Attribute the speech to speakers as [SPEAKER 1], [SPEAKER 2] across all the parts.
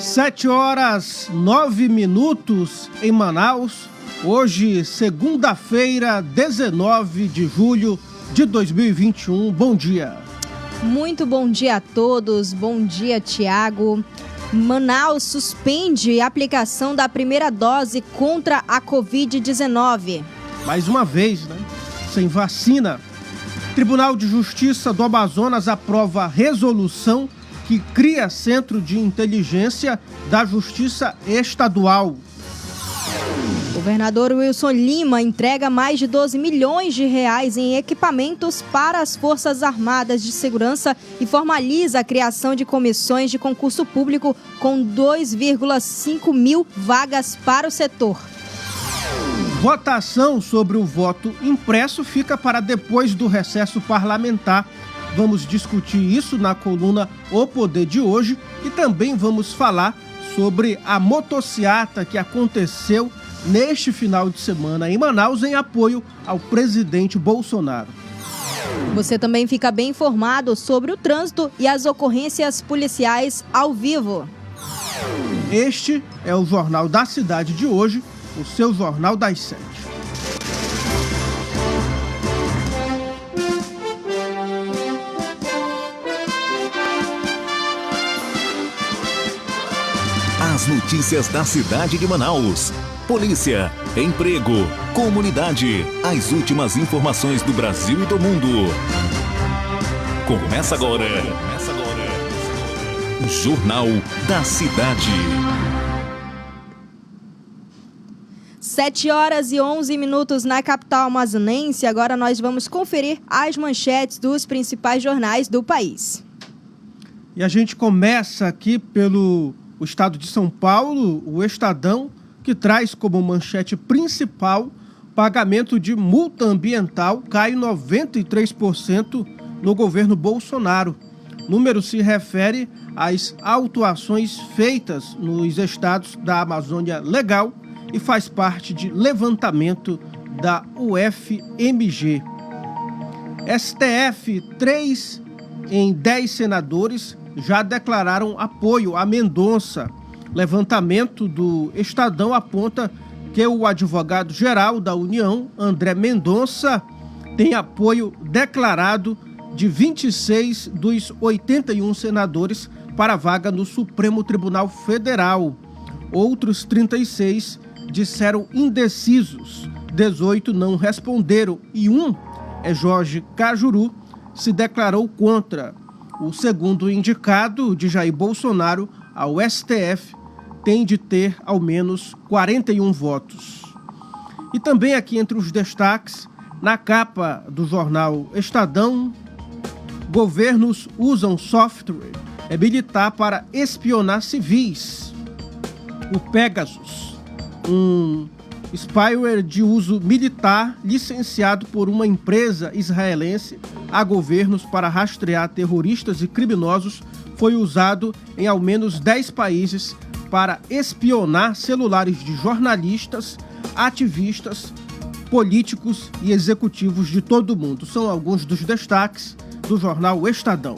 [SPEAKER 1] 7h09 em Manaus. Hoje, segunda-feira, 19 de julho de 2021. Bom dia.
[SPEAKER 2] Muito bom dia a todos. Bom dia, Tiago. Manaus suspende a aplicação da primeira dose contra a Covid-19.
[SPEAKER 1] Mais uma vez, sem vacina. Tribunal de Justiça do Amazonas aprova resolução que cria Centro de Inteligência da Justiça Estadual.
[SPEAKER 2] Governador Wilson Lima entrega mais de 12 milhões de reais em equipamentos para as Forças Armadas de Segurança e formaliza a criação de comissões de concurso público com 2,5 mil vagas para o setor.
[SPEAKER 1] Votação sobre o voto impresso fica para depois do recesso parlamentar. Vamos discutir isso na coluna O Poder de hoje e também vamos falar sobre a motociata que aconteceu neste final de semana em Manaus em apoio ao presidente Bolsonaro.
[SPEAKER 2] Você também fica bem informado sobre o trânsito e as ocorrências policiais ao vivo.
[SPEAKER 1] Este é o Jornal da Cidade de hoje, o seu Jornal das 7.
[SPEAKER 3] As notícias da cidade de Manaus. Polícia, emprego, comunidade. As últimas informações do Brasil e do mundo. Começa agora. Jornal da Cidade.
[SPEAKER 2] 7h11 na capital amazonense. Agora nós vamos conferir as manchetes dos principais jornais do país.
[SPEAKER 1] E a gente começa aqui pelo estado de São Paulo, o Estadão, que traz como manchete principal pagamento de multa ambiental cai 93% no governo Bolsonaro. O número se refere às autuações feitas nos estados da Amazônia Legal e faz parte de levantamento da UFMG. STF, 3 em 10 senadores já declararam apoio a Mendonça. Levantamento do Estadão aponta que o advogado-geral da União, André Mendonça, tem apoio declarado de 26 dos 81 senadores para a vaga no Supremo Tribunal Federal. Outros 36 disseram indecisos, 18 não responderam e um, Jorge Cajuru, se declarou contra. O segundo indicado de Jair Bolsonaro ao STF tem de ter ao menos 41 votos. E também aqui entre os destaques, na capa do jornal Estadão, governos usam software militar para espionar civis. O Pegasus, um spyware de uso militar licenciado por uma empresa israelense a governos para rastrear terroristas e criminosos, foi usado em ao menos 10 países para espionar celulares de jornalistas, ativistas, políticos e executivos de todo o mundo. São alguns dos destaques do jornal Estadão.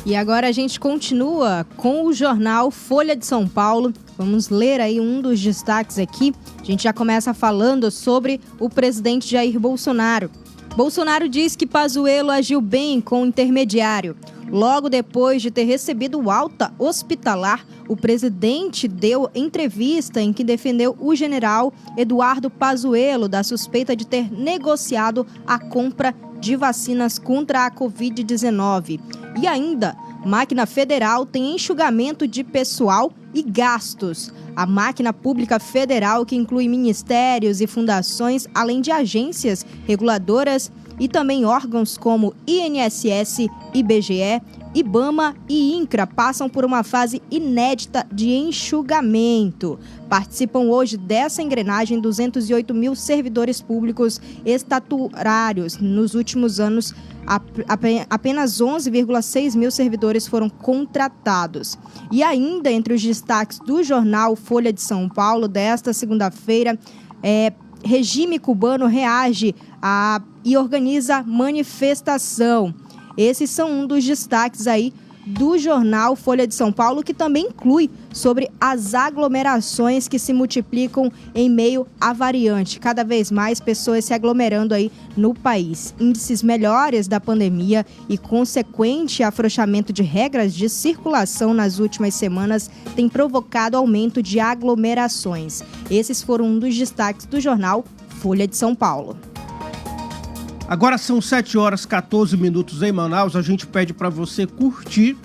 [SPEAKER 2] E agora a gente continua com o jornal Folha de São Paulo. Vamos ler aí um dos destaques aqui. A gente já começa falando sobre o presidente Jair Bolsonaro. Bolsonaro diz que Pazuello agiu bem com o intermediário. Logo depois de ter recebido alta hospitalar, o presidente deu entrevista em que defendeu o general Eduardo Pazuello da suspeita de ter negociado a compra de vacinas contra a Covid-19. E ainda, máquina federal tem enxugamento de pessoal e gastos. A máquina pública federal, que inclui ministérios e fundações, além de agências reguladoras e também órgãos como INSS, IBGE, IBAMA e INCRA, passam por uma fase inédita de enxugamento. Participam hoje dessa engrenagem 208 mil servidores públicos estatutários. Nos últimos anos, apenas 11,6 mil servidores foram contratados. E ainda entre os destaques do jornal Folha de São Paulo desta segunda-feira, regime cubano reage e organiza manifestação. Esses são um dos destaques aí do jornal Folha de São Paulo, que também inclui sobre as aglomerações que se multiplicam em meio à variante. Cada vez mais pessoas se aglomerando aí no país. Índices melhores da pandemia e consequente afrouxamento de regras de circulação nas últimas semanas tem provocado aumento de aglomerações. Esses foram um dos destaques do jornal Folha de São Paulo.
[SPEAKER 1] Agora são 7h14 em Manaus. A gente pede para você curtir,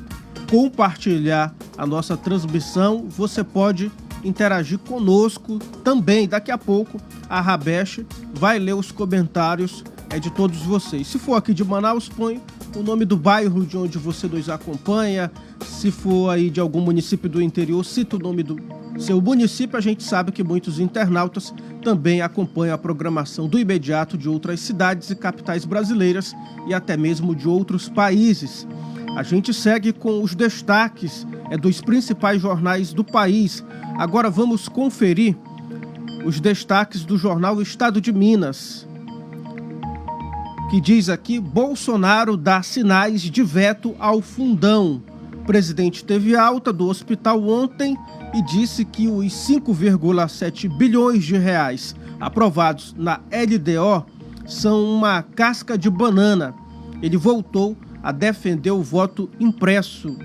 [SPEAKER 1] compartilhar a nossa transmissão. Você pode interagir conosco também. Daqui a pouco a Rabesh vai ler os comentários de todos vocês. Se for aqui de Manaus, põe o nome do bairro de onde você nos acompanha. Se for aí de algum município do interior, cita o nome do seu município. A gente sabe que muitos internautas também acompanham a programação do Imediato de outras cidades e capitais brasileiras e até mesmo de outros países. A gente segue com os destaques dos principais jornais do país. Agora vamos conferir os destaques do jornal Estado de Minas, que diz aqui: Bolsonaro dá sinais de veto ao fundão. O presidente teve alta do hospital ontem e disse que os 5,7 bilhões de reais aprovados na LDO são uma casca de banana. Ele voltou a defender o voto impresso.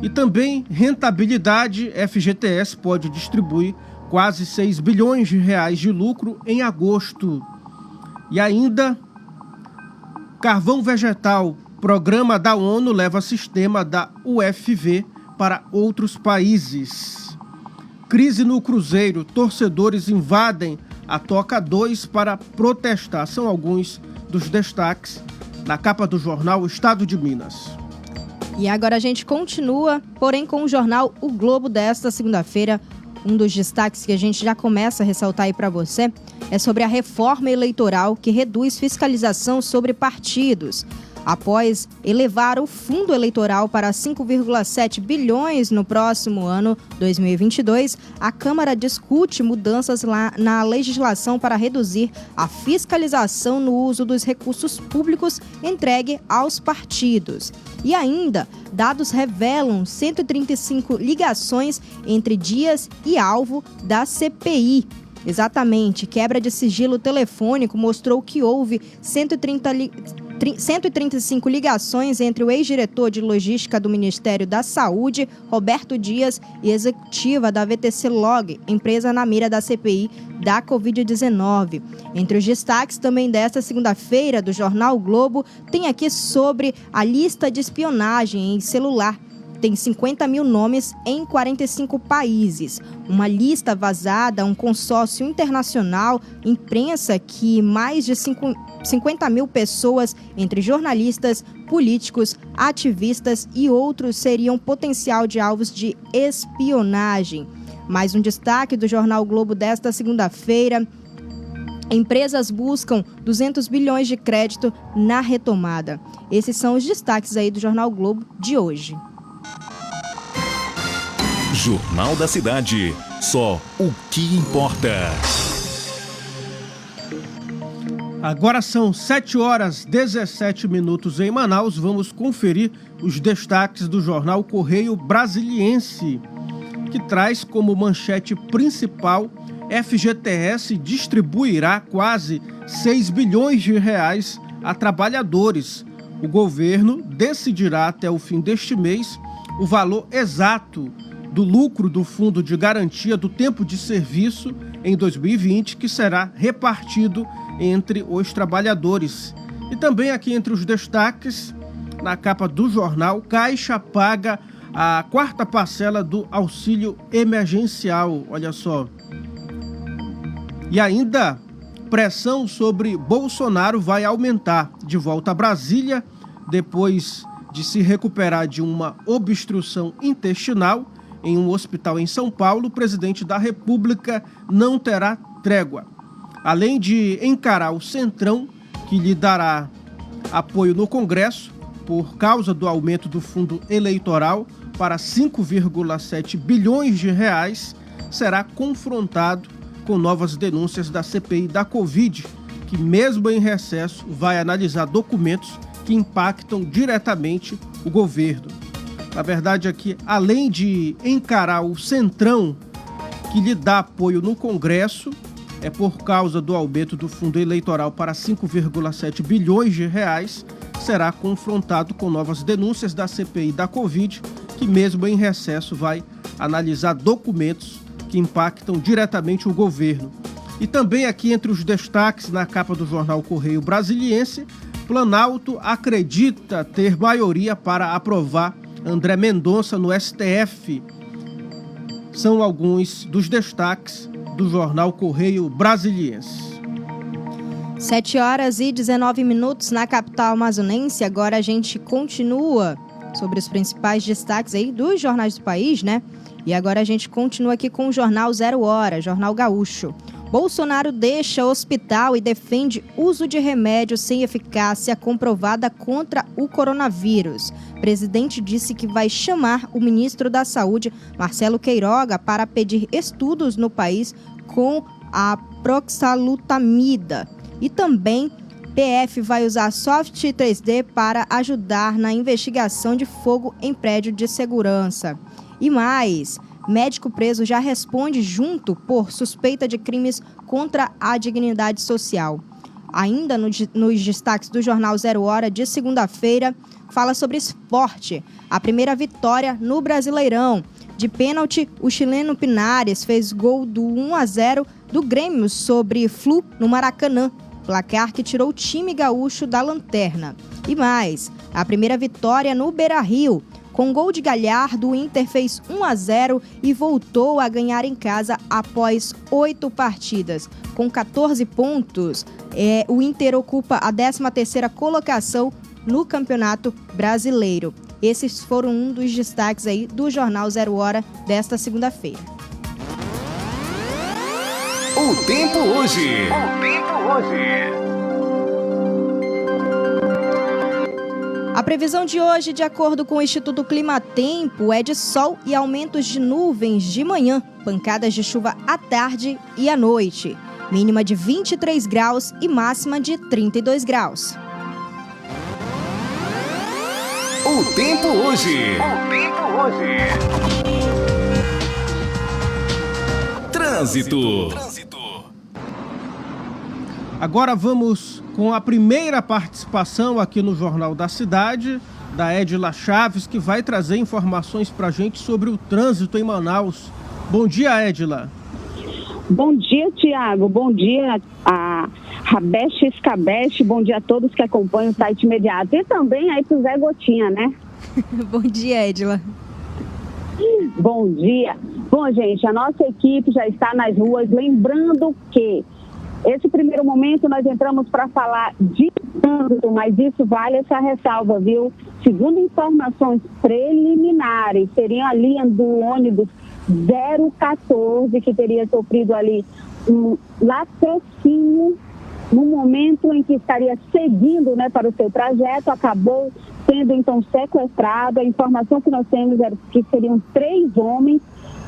[SPEAKER 1] E também rentabilidade: FGTS pode distribuir quase 6 bilhões de reais de lucro em agosto. E ainda carvão vegetal: programa da ONU leva sistema da UFV para outros países. Crise no Cruzeiro: torcedores invadem a Toca 2 para protestar. São alguns dos destaques na capa do jornal Estado de Minas.
[SPEAKER 2] E agora a gente continua, porém com o jornal O Globo desta segunda-feira. Um dos destaques que a gente já começa a ressaltar aí para você é sobre a reforma eleitoral que reduz fiscalização sobre partidos. Após elevar o fundo eleitoral para 5,7 bilhões no próximo ano 2022, a Câmara discute mudanças na legislação para reduzir a fiscalização no uso dos recursos públicos entregue aos partidos. E ainda, dados revelam 135 ligações entre Dias e alvo da CPI. Exatamente, quebra de sigilo telefônico mostrou que houve 135 ligações entre o ex-diretor de logística do Ministério da Saúde, Roberto Dias, e executiva da VTC Log, empresa na mira da CPI da Covid-19. Entre os destaques também desta segunda-feira do jornal o Globo, tem aqui sobre a lista de espionagem em celular. Tem 50 mil nomes em 45 países. Uma lista vazada a um consórcio internacional, imprensa que mais de 50 mil pessoas, entre jornalistas, políticos, ativistas e outros, seriam potencial de alvos de espionagem. Mais um destaque do jornal o Globo desta segunda-feira: empresas buscam 200 bilhões de crédito na retomada. Esses são os destaques aí do jornal o Globo de hoje.
[SPEAKER 3] Jornal da Cidade. Só o que importa.
[SPEAKER 1] Agora são 7h17 em Manaus. Vamos conferir os destaques do jornal Correio Brasiliense, que traz como manchete principal: FGTS distribuirá quase 6 bilhões de reais a trabalhadores. O governo decidirá até o fim deste mês o valor exato do lucro do Fundo de Garantia do Tempo de Serviço em 2020, que será repartido entre os trabalhadores. E também aqui entre os destaques, na capa do jornal, Caixa paga a 4ª parcela do auxílio emergencial, olha só. E ainda, pressão sobre Bolsonaro vai aumentar. De volta a Brasília, depois de se recuperar de uma obstrução intestinal em um hospital em São Paulo, o presidente da República não terá trégua. Além de encarar o Centrão, que lhe dará apoio no Congresso por causa do aumento do fundo eleitoral para 5,7 bilhões de reais, será confrontado com novas denúncias da CPI da Covid, que mesmo em recesso vai analisar documentos que impactam diretamente o governo. Na verdade, aqui, além de encarar o Centrão, que lhe dá apoio no Congresso, é por causa do aumento do fundo eleitoral para 5,7 bilhões de reais, será confrontado com novas denúncias da CPI da Covid, que mesmo em recesso vai analisar documentos que impactam diretamente o governo. E também aqui entre os destaques na capa do jornal Correio Brasiliense, Planalto acredita ter maioria para aprovar André Mendonça no STF. São alguns dos destaques do jornal Correio Brasiliense.
[SPEAKER 2] 7h19 na capital amazonense. Agora a gente continua sobre os principais destaques aí dos jornais do país, né? E agora a gente continua aqui com o jornal 0 Hora, Jornal Gaúcho. Bolsonaro deixa hospital e defende uso de remédio sem eficácia comprovada contra o coronavírus. O presidente disse que vai chamar o ministro da Saúde, Marcelo Queiroga, para pedir estudos no país com a proxalutamida. E também, PF vai usar software 3D para ajudar na investigação de fogo em prédio de segurança. E mais, médico preso já responde junto por suspeita de crimes contra a dignidade social. Ainda nos destaques do Jornal 0 Hora de segunda-feira, fala sobre esporte. A primeira vitória no Brasileirão. De pênalti, o chileno Pinares fez gol do 1-0 do Grêmio sobre Flu no Maracanã. Placar que tirou o time gaúcho da lanterna. E mais, a primeira vitória no Beira-Rio. Com gol de Galhardo, o Inter fez 1-0 e voltou a ganhar em casa após 8 partidas. Com 14 pontos, o Inter ocupa a 13ª colocação no Campeonato Brasileiro. Esses foram um dos destaques aí do Jornal 0 Hora desta segunda-feira.
[SPEAKER 3] O tempo hoje.
[SPEAKER 2] A previsão de hoje, de acordo com o Instituto Climatempo, é de sol e aumentos de nuvens de manhã, pancadas de chuva à tarde e à noite. Mínima de 23 graus e máxima de 32 graus.
[SPEAKER 3] O tempo hoje. Trânsito.
[SPEAKER 1] Agora vamos com a primeira participação aqui no Jornal da Cidade, da Edila Chaves, que vai trazer informações para a gente sobre o trânsito em Manaus. Bom dia, Edila.
[SPEAKER 4] Bom dia, Tiago. Bom dia a Rabeste Escabeste. Bom dia a todos que acompanham o site imediato. E também aí pro Zé Gotinha, né?
[SPEAKER 2] Bom dia, Edila.
[SPEAKER 4] Bom dia. Bom, gente, a nossa equipe já está nas ruas. Lembrando que esse primeiro momento nós entramos para falar de trânsito, mas isso vale essa ressalva, viu? Segundo informações preliminares, seria a linha do ônibus 014 que teria sofrido ali um latrocínio no momento em que estaria seguindo, né, para o seu trajeto, acabou sendo então sequestrado. A informação que nós temos é que seriam 3 homens.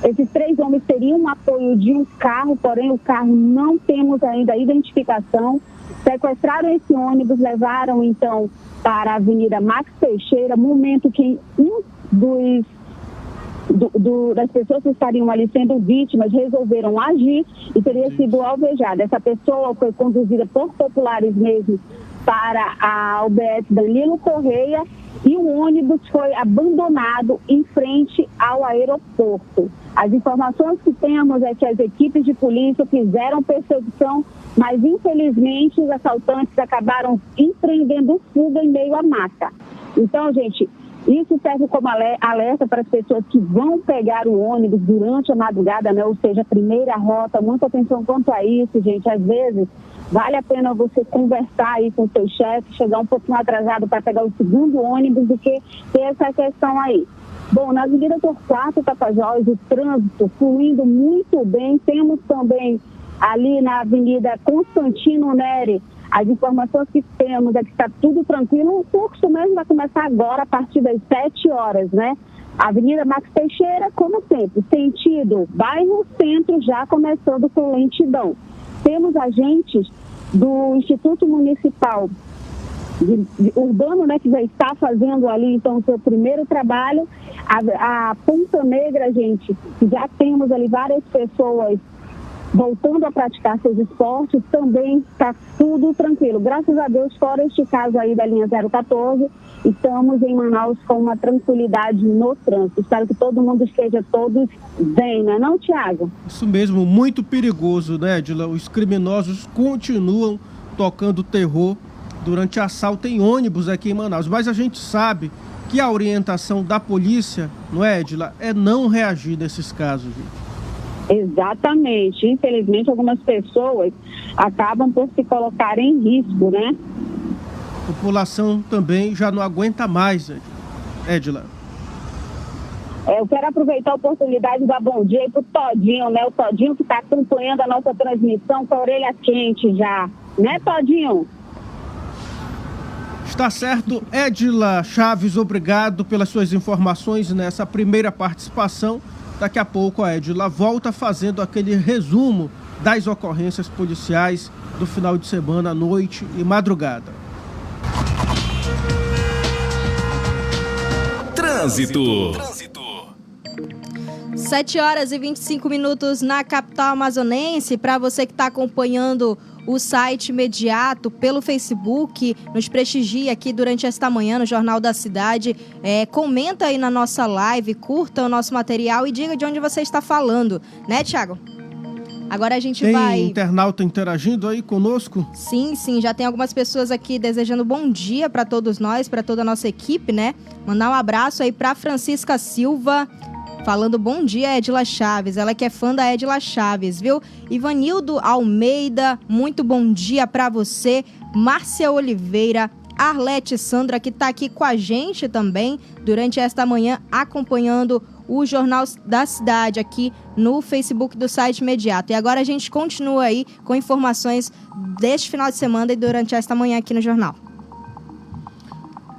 [SPEAKER 4] Esses 3 homens teriam um apoio de um carro, porém o carro não temos ainda a identificação. Sequestraram esse ônibus, levaram então para a Avenida Max Teixeira, momento que um das pessoas que estariam ali sendo vítimas resolveram agir e teria sido alvejada. Essa pessoa foi conduzida por populares mesmo para a UBS Danilo Correia e o ônibus foi abandonado em frente ao aeroporto. As informações que temos é que as equipes de polícia fizeram perseguição, mas infelizmente os assaltantes acabaram empreendendo fuga em meio à mata. Então, gente, isso serve como alerta para as pessoas que vão pegar o ônibus durante a madrugada, né? Ou seja, a primeira rota. Muita atenção quanto a isso, gente. Às vezes, vale a pena você conversar aí com o seu chefe, chegar um pouquinho atrasado para pegar o segundo ônibus do que ter essa questão aí. Bom, na Avenida Torquato Tapajós, o trânsito fluindo muito bem. Temos também ali na Avenida Constantino Neri, as informações que temos é que está tudo tranquilo. O fluxo mesmo vai começar agora a partir das 7 horas, né? Avenida Max Teixeira, como sempre, sentido bairro centro, já começando com lentidão. Temos agentes do Instituto Municipal urbano, né, que já está fazendo ali, então, o seu primeiro trabalho. A Ponta Negra, gente, já temos ali várias pessoas voltando a praticar seus esportes, também está tudo tranquilo. Graças a Deus, fora este caso aí da linha 014, estamos em Manaus com uma tranquilidade no trânsito. Espero que todo mundo esteja todos bem, não é não, Tiago?
[SPEAKER 1] Isso mesmo, muito perigoso, né, Edila? Os criminosos continuam tocando terror durante assalto em ônibus aqui em Manaus. Mas a gente sabe que a orientação da polícia, não é, Edila, é não reagir nesses casos, gente.
[SPEAKER 4] Exatamente. Infelizmente, algumas pessoas acabam por se colocar em risco, né?
[SPEAKER 1] A população também já não aguenta mais, Edila.
[SPEAKER 4] Eu quero aproveitar a oportunidade de dar bom dia aí pro Todinho, né? O Todinho que está acompanhando a nossa transmissão com a orelha quente já. Né, Todinho?
[SPEAKER 1] Está certo. Edila Chaves, obrigado pelas suas informações nessa primeira participação. Daqui a pouco a Edila volta fazendo aquele resumo das ocorrências policiais do final de semana, noite e madrugada.
[SPEAKER 3] Trânsito.
[SPEAKER 2] 7h25 na capital amazonense. Para você que está acompanhando o site imediato pelo Facebook, nos prestigia aqui durante esta manhã no Jornal da Cidade. Comenta aí na nossa live, curta o nosso material e diga de onde você está falando, né, Thiago? Agora a gente vai...
[SPEAKER 1] Tem internauta interagindo aí conosco?
[SPEAKER 2] Sim, já tem algumas pessoas aqui desejando bom dia para todos nós, para toda a nossa equipe, né? Mandar um abraço aí para Francisca Silva, falando bom dia, Edila Chaves. Ela que é fã da Edila Chaves, viu? Ivanildo Almeida, muito bom dia para você. Márcia Oliveira, Arlete Sandra, que está aqui com a gente também durante esta manhã, acompanhando o Jornal da Cidade aqui no Facebook do site imediato. E agora a gente continua aí com informações deste final de semana e durante esta manhã aqui no Jornal.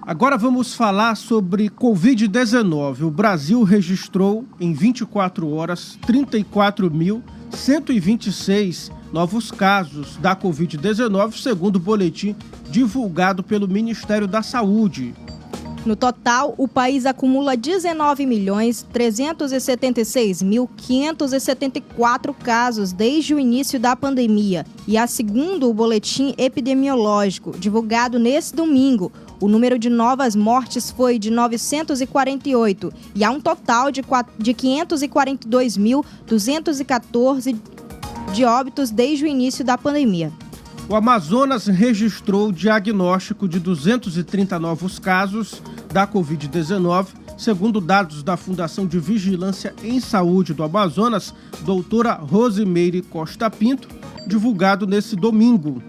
[SPEAKER 1] Agora vamos falar sobre Covid-19. O Brasil registrou em 24 horas 34.126 novos casos da Covid-19, segundo o boletim divulgado pelo Ministério da Saúde.
[SPEAKER 2] No total, o país acumula 19.376.574 casos desde o início da pandemia. E segundo o boletim epidemiológico divulgado nesse domingo, o número de novas mortes foi de 948 e há um total de 542.214 de óbitos desde o início da pandemia.
[SPEAKER 1] O Amazonas registrou o diagnóstico de 230 novos casos da Covid-19, segundo dados da Fundação de Vigilância em Saúde do Amazonas, doutora Rosimeire Costa Pinto, divulgado nesse domingo.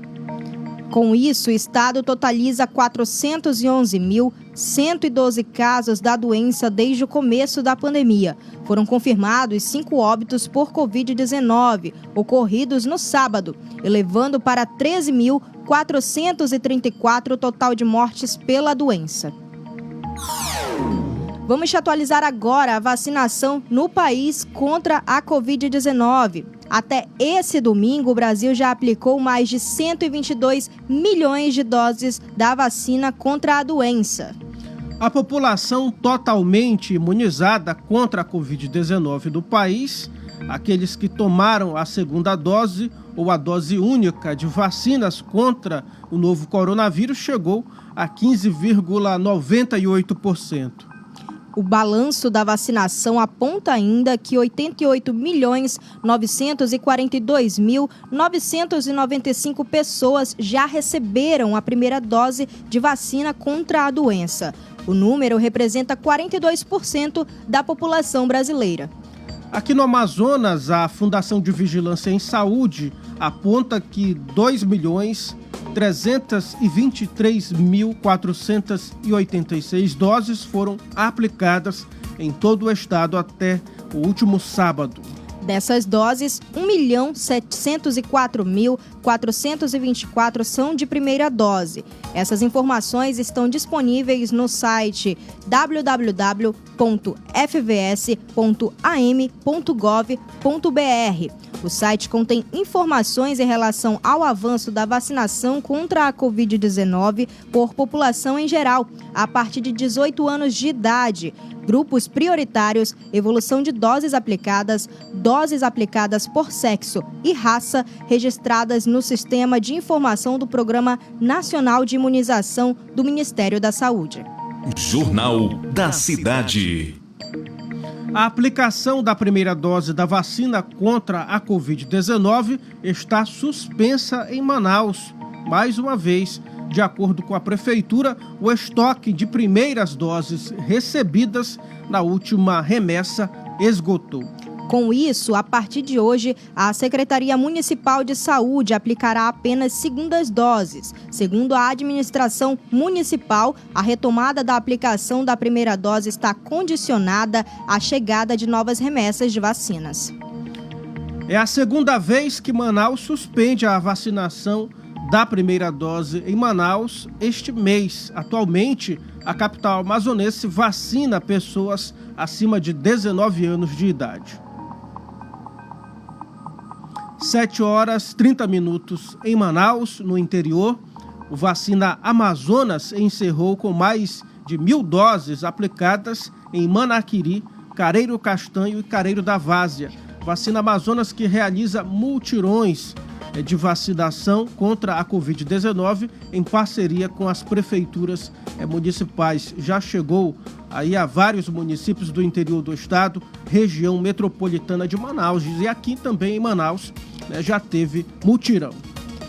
[SPEAKER 2] Com isso, o estado totaliza 411.112 casos da doença desde o começo da pandemia. Foram confirmados 5 óbitos por Covid-19, ocorridos no sábado, elevando para 13.434 o total de mortes pela doença. Vamos te atualizar agora a vacinação no país contra a Covid-19. Até esse domingo, o Brasil já aplicou mais de 122 milhões de doses da vacina contra a doença.
[SPEAKER 1] A população totalmente imunizada contra a Covid-19 do país, aqueles que tomaram a segunda dose ou a dose única de vacinas contra o novo coronavírus, chegou a 15,98%.
[SPEAKER 2] O balanço da vacinação aponta ainda que 88.942.995 pessoas já receberam a primeira dose de vacina contra a doença. O número representa 42% da população brasileira.
[SPEAKER 1] Aqui no Amazonas, a Fundação de Vigilância em Saúde aponta que 2.323.486 doses foram aplicadas em todo o estado até o último sábado.
[SPEAKER 2] Dessas doses, 1.704.424 são de primeira dose. Essas informações estão disponíveis no site www.fvs.am.gov.br. O site contém informações em relação ao avanço da vacinação contra a Covid-19 por população em geral, a partir de 18 anos de idade, grupos prioritários, evolução de doses aplicadas por sexo e raça registradas no Sistema de Informação do Programa Nacional de Imunização do Ministério da Saúde.
[SPEAKER 3] Jornal da Cidade.
[SPEAKER 1] A aplicação da primeira dose da vacina contra a Covid-19 está suspensa em Manaus. Mais uma vez, de acordo com a Prefeitura, o estoque de primeiras doses recebidas na última remessa esgotou.
[SPEAKER 2] Com isso, a partir de hoje, a Secretaria Municipal de Saúde aplicará apenas segundas doses. Segundo a administração municipal, a retomada da aplicação da primeira dose está condicionada à chegada de novas remessas de vacinas.
[SPEAKER 1] É a segunda vez que Manaus suspende a vacinação da primeira dose em Manaus este mês. Atualmente, a capital amazonense vacina pessoas acima de 19 anos de idade. 7h30 em Manaus, no interior. O Vacina Amazonas encerrou com mais de 1.000 doses aplicadas em Manaquiri, Careiro Castanho e Careiro da Várzea. Vacina Amazonas que realiza mutirões de vacinação contra a Covid-19 em parceria com as prefeituras municipais. Já chegou aí a vários municípios do interior do estado, região metropolitana de Manaus. E aqui também em Manaus já teve mutirão.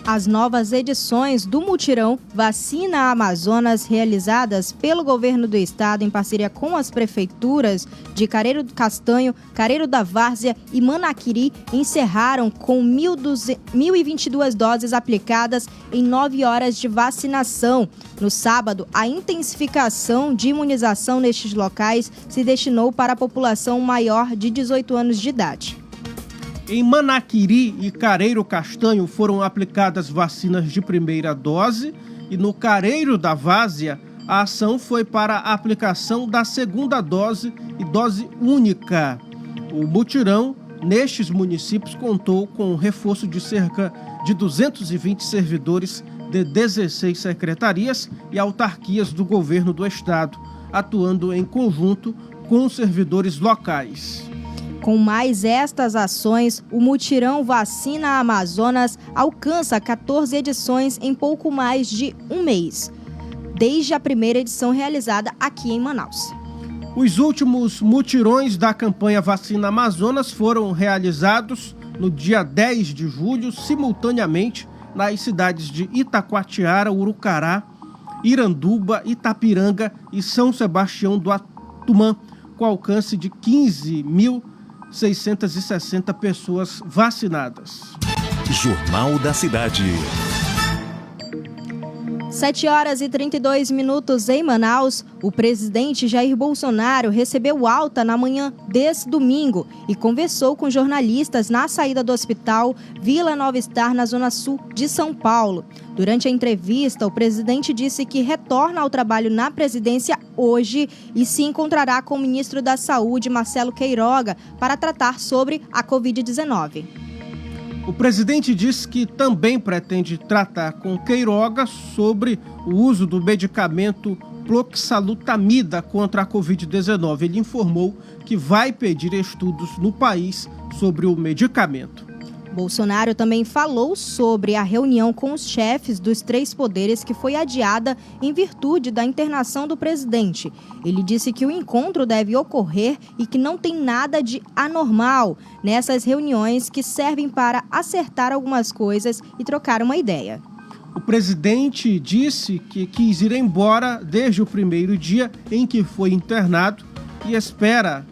[SPEAKER 2] As novas edições do mutirão Vacina Amazonas, realizadas pelo governo do estado em parceria com as prefeituras de Careiro do Castanho, Careiro da Várzea e Manaquiri, encerraram com 1.022 doses aplicadas em 9 horas de vacinação. No sábado, a intensificação de imunização nestes locais se destinou para a população maior de 18 anos de idade.
[SPEAKER 1] Em Manaquiri e Careiro Castanho foram aplicadas vacinas de primeira dose e no Careiro da Várzea a ação foi para a aplicação da segunda dose e dose única. O mutirão nestes municípios contou com o reforço de cerca de 220 servidores de 16 secretarias e autarquias do governo do estado, atuando em conjunto com os servidores locais.
[SPEAKER 2] Com mais estas ações, o mutirão Vacina Amazonas alcança 14 edições em pouco mais de um mês, desde a primeira edição realizada aqui em Manaus.
[SPEAKER 1] Os últimos mutirões da campanha Vacina Amazonas foram realizados no dia 10 de julho, simultaneamente nas cidades de Itacoatiara, Urucará, Iranduba, Itapiranga e São Sebastião do Atumã, com alcance de 15.660 pessoas vacinadas.
[SPEAKER 3] Jornal da Cidade.
[SPEAKER 2] 7h32 em Manaus, o presidente Jair Bolsonaro recebeu alta na manhã desse domingo e conversou com jornalistas na saída do hospital Vila Nova Star, na zona sul de São Paulo. Durante a entrevista, o presidente disse que retorna ao trabalho na presidência hoje e se encontrará com o ministro da Saúde, Marcelo Queiroga, para tratar sobre a Covid-19.
[SPEAKER 1] O presidente disse que também pretende tratar com Queiroga sobre o uso do medicamento Proxalutamida contra a Covid-19. Ele informou que vai pedir estudos no país sobre o medicamento.
[SPEAKER 2] Bolsonaro também falou sobre a reunião com os chefes dos 3 poderes que foi adiada em virtude da internação do presidente. Ele disse que o encontro deve ocorrer e que não tem nada de anormal nessas reuniões, que servem para acertar algumas coisas e trocar uma ideia.
[SPEAKER 1] O presidente disse que quis ir embora desde o primeiro dia em que foi internado e espera,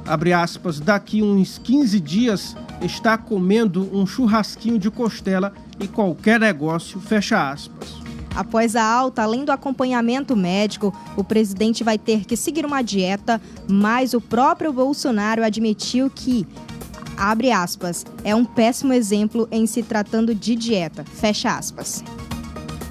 [SPEAKER 1] abre aspas, daqui uns 15 dias está comendo um churrasquinho de costela e qualquer negócio, fecha aspas.
[SPEAKER 2] Após a alta, além do acompanhamento médico, o presidente vai ter que seguir uma dieta, mas o próprio Bolsonaro admitiu que, abre aspas, é um péssimo exemplo em se tratando de dieta, fecha aspas.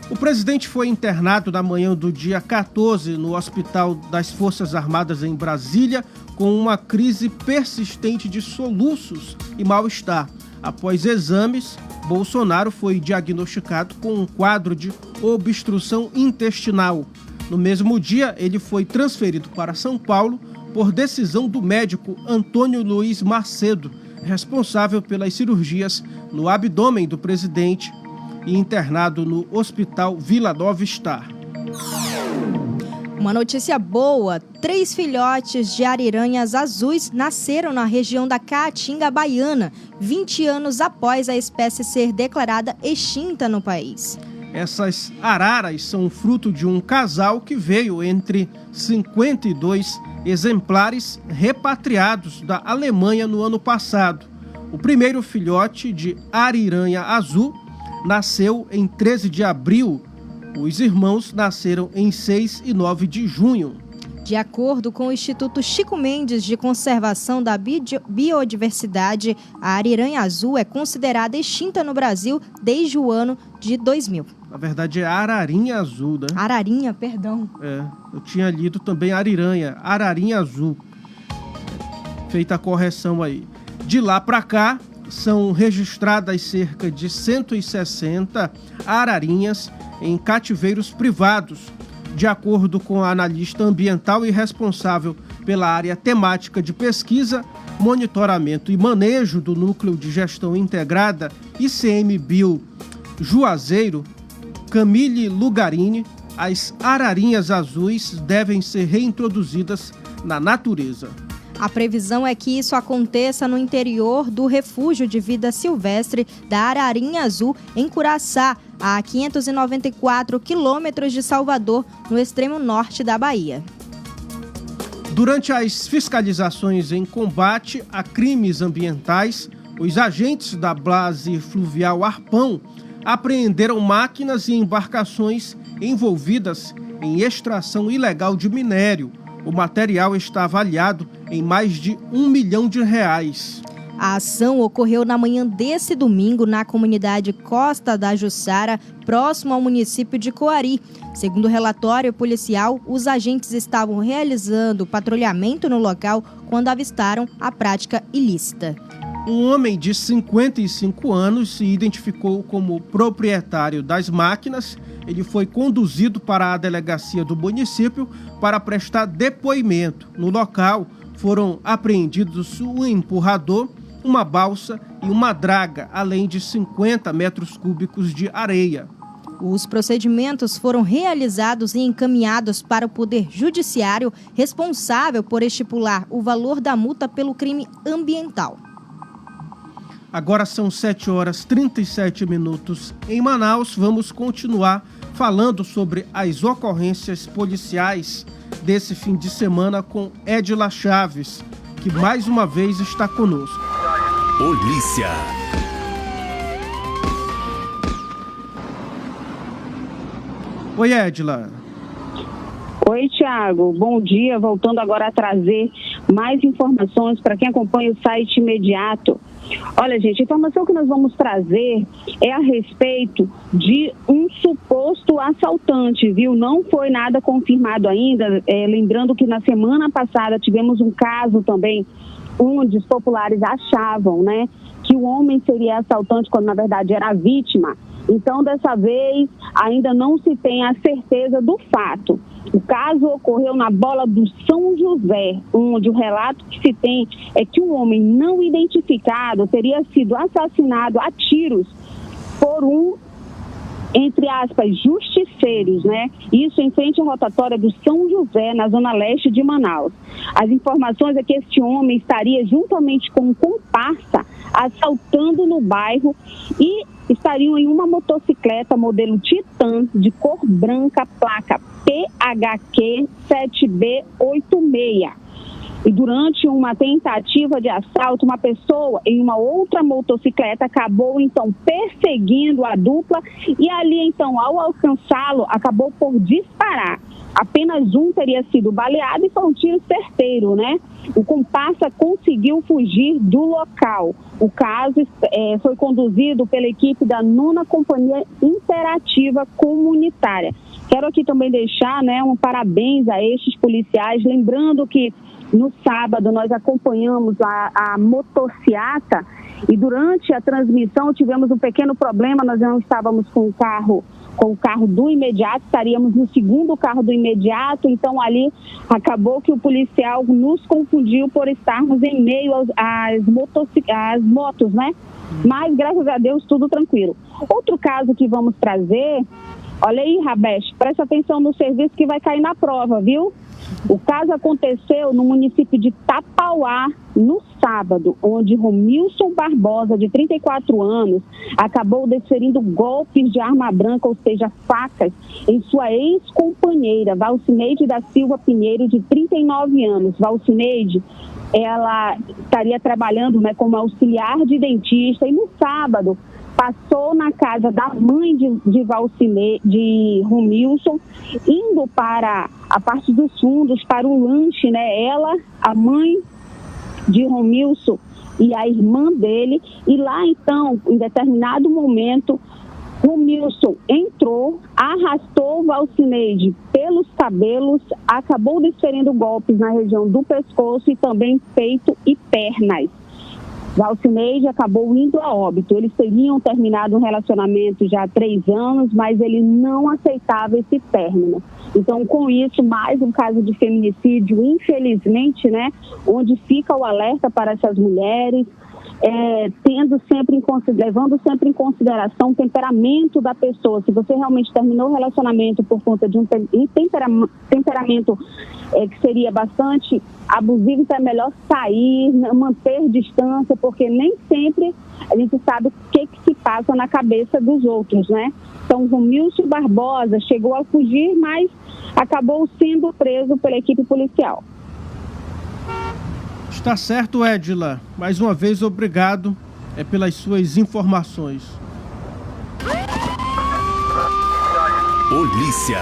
[SPEAKER 1] O presidente foi internado na manhã do dia 14 no Hospital das Forças Armadas em Brasília, com uma crise persistente de soluços e mal-estar. Após exames, Bolsonaro foi diagnosticado com um quadro de obstrução intestinal. No mesmo dia, ele foi transferido para São Paulo por decisão do médico Antônio Luiz Macedo, responsável pelas cirurgias no abdômen do presidente e internado no Hospital Vila Nova Star.
[SPEAKER 2] Uma notícia boa: 3 filhotes de ariranhas azuis nasceram na região da Caatinga Baiana, 20 anos após a espécie ser declarada extinta no país.
[SPEAKER 1] Essas araras são fruto de um casal que veio entre 52 exemplares repatriados da Alemanha no ano passado. O primeiro filhote de ariranha azul nasceu em 13 de abril. Os irmãos nasceram em 6 e 9 de junho.
[SPEAKER 2] De acordo com o Instituto Chico Mendes de Conservação da Biodiversidade, a ariranha azul é considerada extinta no Brasil desde o ano de 2000.
[SPEAKER 1] Na verdade é ararinha azul, né?
[SPEAKER 2] Ararinha, perdão.
[SPEAKER 1] Eu tinha lido também ararinha azul. Feita a correção aí. De lá para cá, são registradas cerca de 160 ararinhas em cativeiros privados, de acordo com a analista ambiental e responsável pela área temática de pesquisa, monitoramento e manejo do Núcleo de Gestão Integrada ICMBio Juazeiro, Camille Lugarini. As ararinhas azuis devem ser reintroduzidas na natureza.
[SPEAKER 2] A previsão é que isso aconteça no interior do refúgio de vida silvestre da Ararinha Azul, em Curaçá, a 594 quilômetros de Salvador, no extremo norte da Bahia.
[SPEAKER 1] Durante as fiscalizações em combate a crimes ambientais, os agentes da Base Fluvial Arpão apreenderam máquinas e embarcações envolvidas em extração ilegal de minério. O material está avaliado em mais de R$1 milhão.
[SPEAKER 2] A ação ocorreu na manhã desse domingo na comunidade Costa da Jussara, próximo ao município de Coari. Segundo o relatório policial, os agentes estavam realizando patrulhamento no local quando avistaram a prática ilícita.
[SPEAKER 1] Um homem de 55 anos se identificou como proprietário das máquinas. Ele foi conduzido para a delegacia do município para prestar depoimento. No local foram apreendidos um empurrador, uma balsa e uma draga, além de 50 metros cúbicos de areia.
[SPEAKER 2] Os procedimentos foram realizados e encaminhados para o Poder Judiciário, responsável por estipular o valor da multa pelo crime ambiental.
[SPEAKER 1] Agora são 7h37 em Manaus. Vamos continuar falando sobre as ocorrências policiais desse fim de semana com Edila Chaves, que mais uma vez está conosco.
[SPEAKER 3] Polícia.
[SPEAKER 1] Oi, Edila.
[SPEAKER 4] Oi, Thiago. Bom dia. Voltando agora a trazer mais informações para quem acompanha o site Imediato. Olha, gente, a informação que nós vamos trazer é a respeito de um suposto assaltante, viu? Não foi nada confirmado ainda. Lembrando que na semana passada tivemos um caso também onde os populares achavam, né, que o homem seria assaltante quando na verdade era a vítima. Então, dessa vez, ainda não se tem a certeza do fato. O caso ocorreu na Bola do São José, onde o relato que se tem é que um homem não identificado teria sido assassinado a tiros por um, entre aspas, justiceiros, né? Isso em frente à rotatória do São José, na zona leste de Manaus. As informações é que este homem estaria juntamente com um comparsa assaltando no bairro e estariam em uma motocicleta modelo Titan de cor branca, placa PHQ 7B86. E durante uma tentativa de assalto, uma pessoa em uma outra motocicleta acabou então perseguindo a dupla e ali então, ao alcançá-lo, acabou por disparar. Apenas um teria sido baleado e foi um tiro certeiro, né? O comparsa conseguiu fugir do local. O caso foi conduzido pela equipe da 9ª Companhia Interativa Comunitária. Quero aqui também deixar, né, um parabéns a estes policiais, lembrando que no sábado nós acompanhamos a motociata E durante a transmissão tivemos um pequeno problema, nós não estávamos com o carro do imediato, estaríamos no segundo carro do imediato, então ali acabou que o policial nos confundiu por estarmos em meio às motos, né? Mas, graças a Deus, tudo tranquilo. Outro caso que vamos trazer, olha aí, Rabeste, presta atenção no serviço que vai cair na prova, viu? O caso aconteceu no município de Tapauá, no sábado, onde Romilson Barbosa, de 34 anos, acabou desferindo golpes de arma branca, ou seja, facas, em sua ex-companheira, Valcineide da Silva Pinheiro, de 39 anos. Valcineide, ela estaria trabalhando, né, como auxiliar de dentista, e no sábado passou na casa da mãe de Romilson, indo para a parte dos fundos, para o lanche, né? Ela, a mãe de Romilson e a irmã dele, e lá então, em determinado momento, Romilson entrou, arrastou Valcineide pelos cabelos, acabou desferindo golpes na região do pescoço e também peito e pernas. Valcineide acabou indo a óbito. Eles teriam terminado um relacionamento já há 3 anos, mas ele não aceitava esse término. Então, com isso, mais um caso de feminicídio, infelizmente, né, onde fica o alerta para essas mulheres, levando sempre em consideração o temperamento da pessoa. Se você realmente terminou o relacionamento por conta de um temperamento que seria bastante abusivo, então é melhor sair, manter distância, porque nem sempre a gente sabe o que se passa na cabeça dos outros, né? Então, Romilson Barbosa chegou a fugir, mas acabou sendo preso pela equipe policial.
[SPEAKER 1] Está certo, Edila. Mais uma vez, obrigado pelas suas informações.
[SPEAKER 3] Polícia.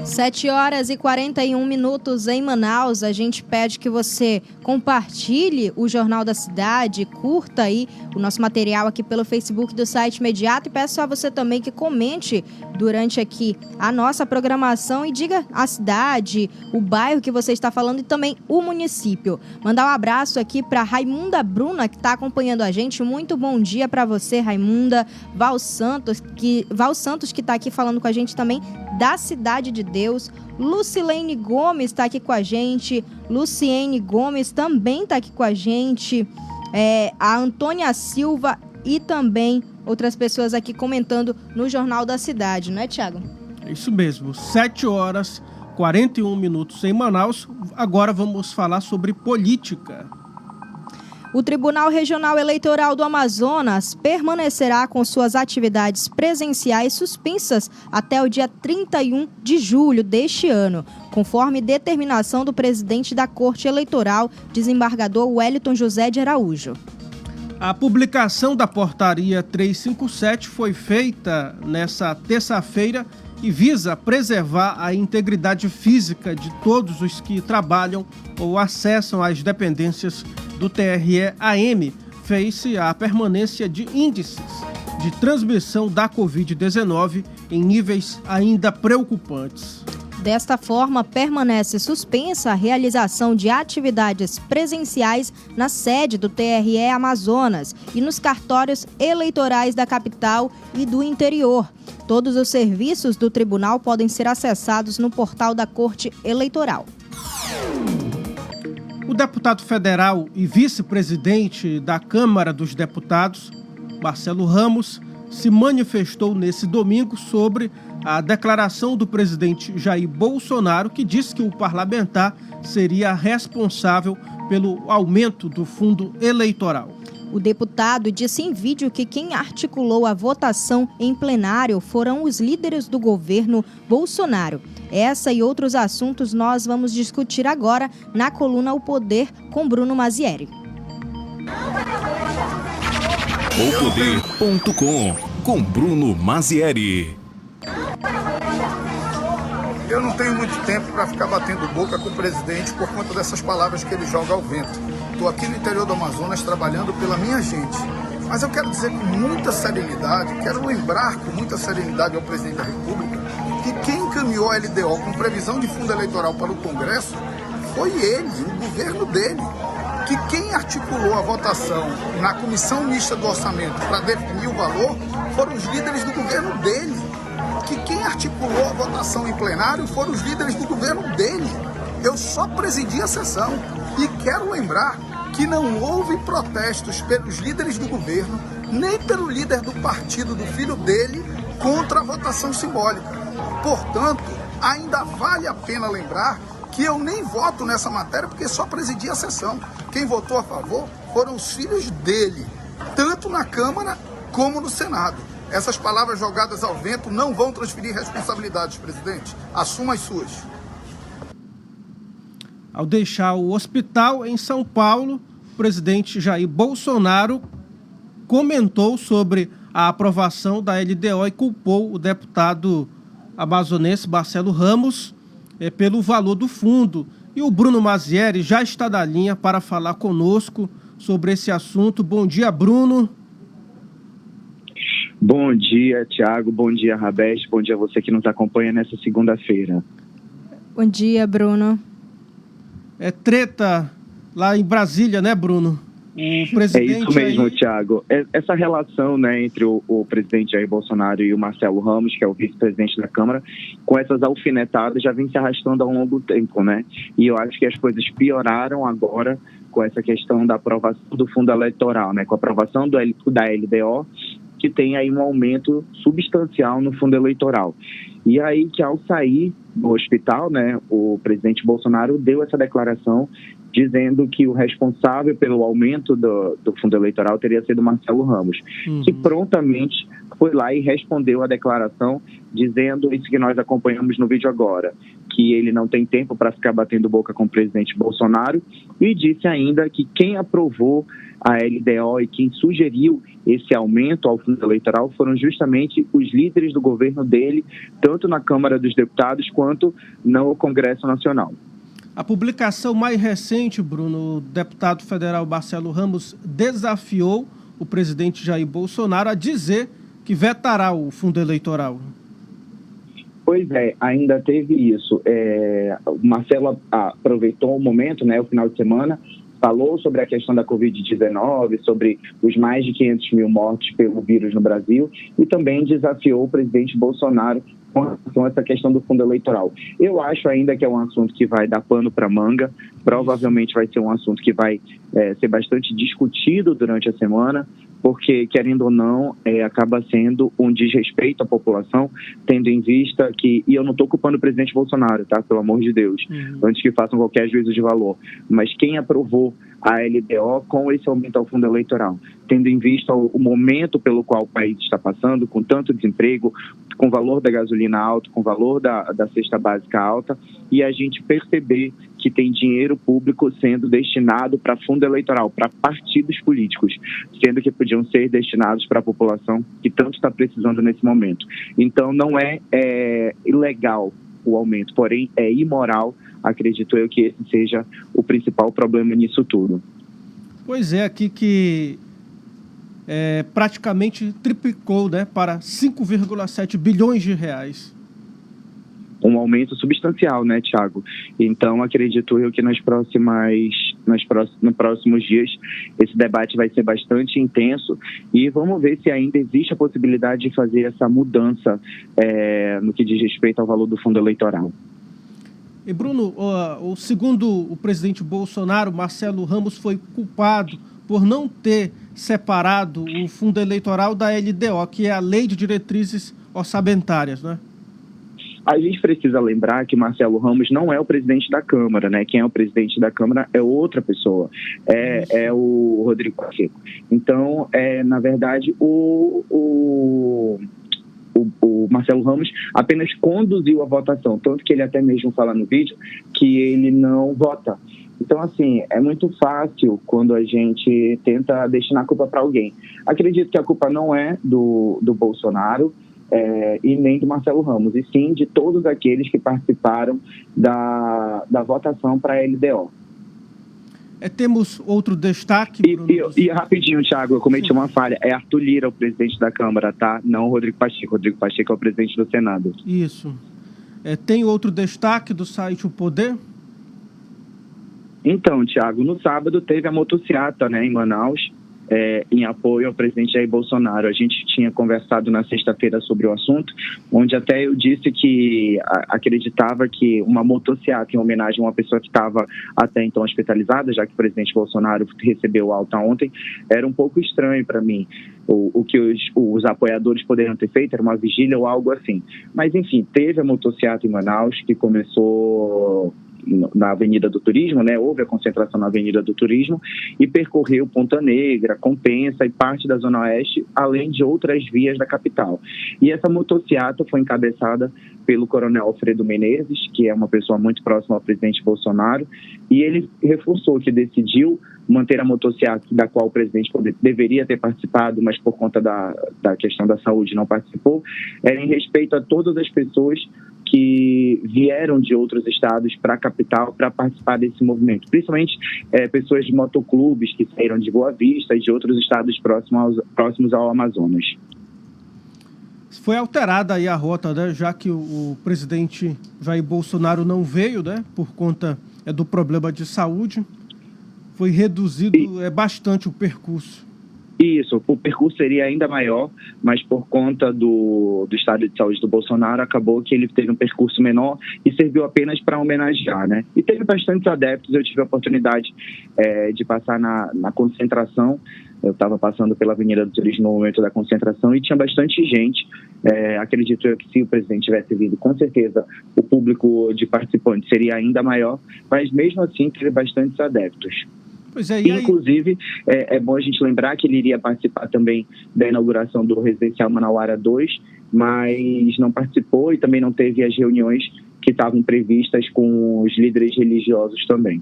[SPEAKER 2] 7h41 em Manaus. A gente pede que você compartilhe o Jornal da Cidade, curta aí o nosso material aqui pelo Facebook do site Imediato, e peço a você também que comente durante aqui a nossa programação e diga a cidade, o bairro que você está falando e também o município. Mandar um abraço aqui para Raimunda Bruna, que está acompanhando a gente. Muito bom dia para você, Raimunda. Val Santos, que está aqui falando com a gente também da Cidade de Deus. Lucilene Gomes está aqui com a gente. Luciene Gomes também está aqui com a gente. A Antônia Silva e também outras pessoas aqui comentando no Jornal da Cidade, não é, Thiago?
[SPEAKER 1] É isso mesmo, 7h41 em Manaus. Agora vamos falar sobre política.
[SPEAKER 2] O Tribunal Regional Eleitoral do Amazonas permanecerá com suas atividades presenciais suspensas até o dia 31 de julho deste ano, conforme determinação do presidente da Corte Eleitoral, desembargador Wellington José de Araújo.
[SPEAKER 1] A publicação da portaria 357 foi feita nesta terça-feira e visa preservar a integridade física de todos os que trabalham ou acessam as dependências do TRE-AM, fez-se a permanência de índices de transmissão da Covid-19 em níveis ainda preocupantes.
[SPEAKER 2] Desta forma, permanece suspensa a realização de atividades presenciais na sede do TRE Amazonas e nos cartórios eleitorais da capital e do interior. Todos os serviços do tribunal podem ser acessados no portal da Corte Eleitoral.
[SPEAKER 1] O deputado federal e vice-presidente da Câmara dos Deputados, Marcelo Ramos, se manifestou nesse domingo sobre a declaração do presidente Jair Bolsonaro, que disse que o parlamentar seria responsável pelo aumento do fundo eleitoral.
[SPEAKER 2] O deputado disse em vídeo que quem articulou a votação em plenário foram os líderes do governo Bolsonaro. Essa e outros assuntos nós vamos discutir agora na coluna O Poder com Bruno Mazieri.
[SPEAKER 3] Opoder.com com Bruno Mazieri.
[SPEAKER 5] Eu não tenho muito tempo para ficar batendo boca com o presidente por conta dessas palavras que ele joga ao vento. Estou aqui no interior do Amazonas trabalhando pela minha gente. Mas eu quero dizer com muita serenidade, quero lembrar com muita serenidade ao presidente da República que quem encaminhou a LDO com previsão de fundo eleitoral para o Congresso foi ele, o governo dele. que quem articulou a votação na comissão mista do orçamento para definir o valor foram os líderes do governo dele. Que quem articulou a votação em plenário foram os líderes do governo dele. Eu só presidi a sessão e quero lembrar que não houve protestos pelos líderes do governo, nem pelo líder do partido do filho dele, contra a votação simbólica. Portanto, ainda vale a pena lembrar que eu nem voto nessa matéria porque só presidi a sessão. Quem votou a favor foram os filhos dele, tanto na Câmara como no Senado. Essas palavras jogadas ao vento não vão transferir responsabilidades, presidente. Assuma as suas.
[SPEAKER 1] Ao deixar o hospital em São Paulo, o presidente Jair Bolsonaro comentou sobre a aprovação da LDO e culpou o deputado amazonense Marcelo Ramos pelo valor do fundo. E o Bruno Mazieri já está na linha para falar conosco sobre esse assunto. Bom dia, Bruno.
[SPEAKER 6] Bom dia, Thiago. Bom dia, Rabés. Bom dia a você que nos acompanha nessa segunda-feira.
[SPEAKER 2] Bom dia, Bruno.
[SPEAKER 1] É treta lá em Brasília, né, Bruno? O presidente
[SPEAKER 6] é isso mesmo, Thiago. Essa relação, né, entre o presidente Jair Bolsonaro e o Marcelo Ramos, que é o vice-presidente da Câmara, com essas alfinetadas já vem se arrastando há um longo tempo, né? E eu acho que as coisas pioraram agora com essa questão da aprovação do fundo eleitoral, né? Com a aprovação da LDO, que tem aí um aumento substancial no fundo eleitoral. E aí que ao sair do hospital, né, o presidente Bolsonaro deu essa declaração dizendo que o responsável pelo aumento do fundo eleitoral teria sido Marcelo Ramos, que prontamente foi lá e respondeu a declaração dizendo isso que nós acompanhamos no vídeo agora, que ele não tem tempo para ficar batendo boca com o presidente Bolsonaro, e disse ainda que quem aprovou a LDO e quem sugeriu esse aumento ao fundo eleitoral foram justamente os líderes do governo dele, tanto na Câmara dos Deputados quanto no Congresso Nacional.
[SPEAKER 1] A publicação mais recente, Bruno, o deputado federal Marcelo Ramos desafiou o presidente Jair Bolsonaro a dizer que vetará o fundo eleitoral.
[SPEAKER 6] Pois é, ainda teve isso. O Marcelo aproveitou o momento, né, o final de semana, falou sobre a questão da Covid-19, sobre os mais de 500 mil mortes pelo vírus no Brasil e também desafiou o presidente Bolsonaro com relação a essa questão do fundo eleitoral. Eu acho ainda que é um assunto que vai dar pano para manga, provavelmente vai ser um assunto que vai ser bastante discutido durante a semana, porque, querendo ou não, acaba sendo um desrespeito à população, tendo em vista que, e eu não estou culpando o presidente Bolsonaro, tá? Pelo amor de Deus, antes que façam qualquer juízo de valor, mas quem aprovou a LDO com esse aumento ao fundo eleitoral, tendo em vista o momento pelo qual o país está passando, com tanto desemprego, com o valor da gasolina alto, com o valor da cesta básica alta, e a gente perceber que tem dinheiro público sendo destinado para fundo eleitoral, para partidos políticos, sendo que podiam ser destinados para a população que tanto está precisando nesse momento. Então não é ilegal o aumento, porém é imoral, acredito eu que esse seja o principal problema nisso tudo.
[SPEAKER 1] Pois é, aqui que praticamente triplicou, né, para 5,7 bilhões de reais.
[SPEAKER 6] Um aumento substancial, né, Thiago? Então, acredito eu que nos próximos dias esse debate vai ser bastante intenso e vamos ver se ainda existe a possibilidade de fazer essa mudança no que diz respeito ao valor do fundo eleitoral.
[SPEAKER 1] E, Bruno, segundo o presidente Bolsonaro, Marcelo Ramos foi culpado por não ter separado o fundo eleitoral da LDO, que é a Lei de Diretrizes Orçamentárias, né?
[SPEAKER 6] A gente precisa lembrar que Marcelo Ramos não é o presidente da Câmara, né? Quem é o presidente da Câmara é outra pessoa, é o Rodrigo Pacheco. Então, na verdade, o Marcelo Ramos apenas conduziu a votação, tanto que ele até mesmo fala no vídeo que ele não vota. Então, assim, é muito fácil quando a gente tenta destinar a culpa para alguém. Acredito que a culpa não é do Bolsonaro, e nem do Marcelo Ramos, e sim de todos aqueles que participaram da votação para a LDO.
[SPEAKER 1] Temos outro destaque, Bruno.
[SPEAKER 6] E rapidinho, Thiago, eu cometi uma falha. É Arthur Lira o presidente da Câmara, tá? Não o Rodrigo Pacheco. Rodrigo Pacheco é o presidente do Senado.
[SPEAKER 1] Isso. Tem outro destaque do site O Poder?
[SPEAKER 6] Então, Tiago, no sábado teve a motociata, né, em Manaus, em apoio ao presidente Jair Bolsonaro. A gente tinha conversado na sexta-feira sobre o assunto, onde até eu disse que acreditava que uma motociata em homenagem a uma pessoa que estava até então hospitalizada, já que o presidente Bolsonaro recebeu alta ontem, era um pouco estranho para mim. O que os apoiadores poderiam ter feito era uma vigília ou algo assim. Mas, enfim, teve a motociata em Manaus, que começou na Avenida do Turismo, né? Houve a concentração na Avenida do Turismo e percorreu Ponta Negra, Compensa e parte da Zona Oeste, além de outras vias da capital. E essa motociata foi encabeçada pelo coronel Alfredo Menezes, que é uma pessoa muito próxima ao presidente Bolsonaro, e ele reforçou que decidiu manter a motociata, da qual o presidente deveria ter participado, mas por conta da questão da saúde não participou, era em respeito a todas as pessoas que vieram de outros estados para a capital para participar desse movimento, principalmente pessoas de motoclubes que saíram de Boa Vista e de outros estados próximos ao Amazonas.
[SPEAKER 1] Foi alterada aí a rota, né, já que o presidente Jair Bolsonaro não veio, né, por conta do problema de saúde. Foi reduzido bastante o percurso.
[SPEAKER 6] Isso, o percurso seria ainda maior, mas por conta do estado de saúde do Bolsonaro, acabou que ele teve um percurso menor e serviu apenas para homenagear, né? E teve bastantes adeptos. Eu tive a oportunidade de passar na concentração. Eu estava passando pela Avenida do Turismo no momento da concentração e tinha bastante gente. Acredito eu que se o presidente tivesse vindo, com certeza o público de participantes seria ainda maior, mas mesmo assim teve bastantes adeptos.
[SPEAKER 1] Pois é,
[SPEAKER 6] inclusive, é bom a gente lembrar que ele iria participar também da inauguração do Residencial Manauara 2, mas não participou e também não teve as reuniões que estavam previstas com os líderes religiosos também.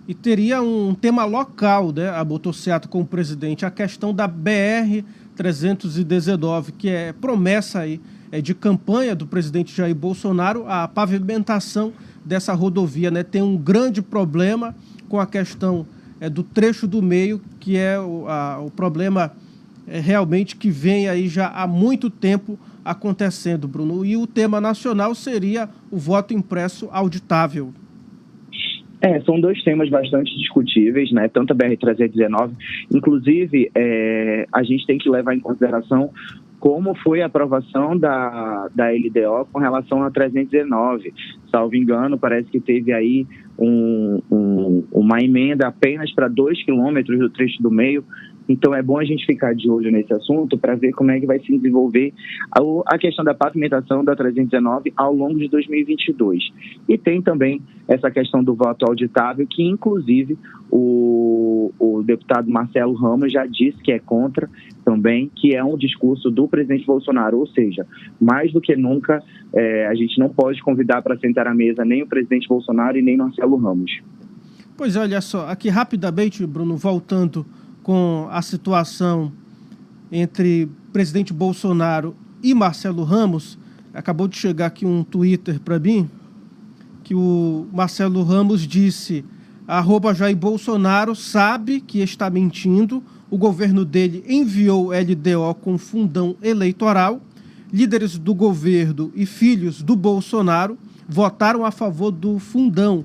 [SPEAKER 1] E teria um tema local, né, a motociata com o presidente, a questão da BR-319, que é promessa aí, de campanha do presidente Jair Bolsonaro, a pavimentação dessa rodovia, né? Tem um grande problema com a questão do trecho do meio, que é o problema realmente que vem aí já há muito tempo acontecendo, Bruno. E o tema nacional seria o voto impresso auditável.
[SPEAKER 6] São dois temas bastante discutíveis, né? Tanto a BR-319, inclusive a gente tem que levar em consideração como foi a aprovação da LDO com relação a 319. Salvo engano, parece que teve aí uma emenda apenas para 2 quilômetros do trecho do meio. Então é bom a gente ficar de olho nesse assunto para ver como é que vai se desenvolver a questão da pavimentação da 319 ao longo de 2022. E tem também essa questão do voto auditável, que inclusive o deputado Marcelo Ramos já disse que é contra também, que é um discurso do presidente Bolsonaro. Ou seja, mais do que nunca, a gente não pode convidar para sentar à mesa nem o presidente Bolsonaro e nem Marcelo Ramos.
[SPEAKER 1] Pois é, olha só, aqui rapidamente, Bruno, voltando com a situação entre presidente Bolsonaro e Marcelo Ramos, acabou de chegar aqui um Twitter para mim, que o Marcelo Ramos disse: @Jair Bolsonaro sabe que está mentindo, o governo dele enviou LDO com fundão eleitoral, líderes do governo e filhos do Bolsonaro votaram a favor do fundão,